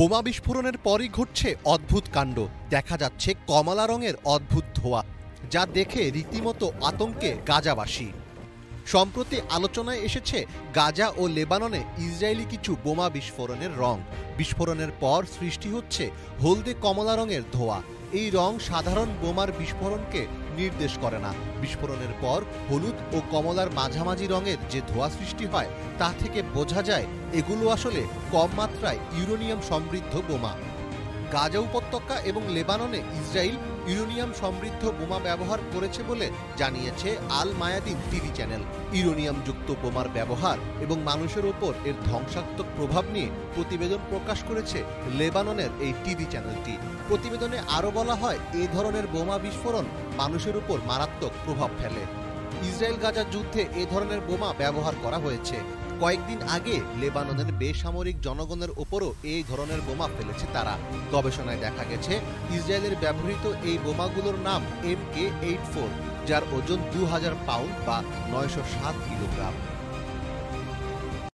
বোমা বিস্ফোরণের পরই ঘটছে অদ্ভুত কাণ্ড। দেখা যাচ্ছে কমলা রঙের অদ্ভুত ধোঁয়া, যা দেখে রীতিমতো আতঙ্কে গাজাবাসী। সম্প্রতি আলোচনায় এসেছে গাজা ও লেবাননে ইসরায়েলি কিছু বোমা বিস্ফোরণের রং। বিস্ফোরণের পর সৃষ্টি হচ্ছে হলদে কমলা রঙের ধোঁয়া। এই রং সাধারণ বোমার বিস্ফোরণকে নির্দেশ করে না। বিস্ফোরণের পর হলুদ ও কমলার মাঝামাঝি রঙের যে ধোঁয়া সৃষ্টি হয়, তা থেকে বোঝা যায় এগুলো আসলে কম মাত্রায় ইউরেনিয়াম সমৃদ্ধ বোমা। গাজা উপত্যকা এবং লেবাননে ইসরায়েল ইউরেনিয়াম সমৃদ্ধ বোমা ব্যবহার করেছে বলে জানিয়েছে আল মায়াদিন টিভি চ্যানেল। ইউরেনিয়ামযুক্ত বোমার ব্যবহার এবং মানুষের ওপর এর ধ্বংসাত্মক প্রভাব নিয়ে প্রতিবেদন প্রকাশ করেছে লেবাননের এই টিভি চ্যানেলটি। প্রতিবেদনে আরও বলা হয়, এই ধরনের বোমা বিস্ফোরণ মানুষের উপর মারাত্মক প্রভাব ফেলে। ইসরায়েল গাজা যুদ্ধে এ ধরনের বোমা ব্যবহার করা হয়েছে। কয়েকদিন আগে লেবাননের বেসামরিক জনগণের ওপরও এই ধরনের বোমা ফেলেছে তারা। গবেষণায় দেখা গেছে ইসরায়েলের ব্যবহৃত এই বোমাগুলোর নাম MK-84, যার ওজন 2000 পাউন্ড বা 907 কিলোগ্রাম।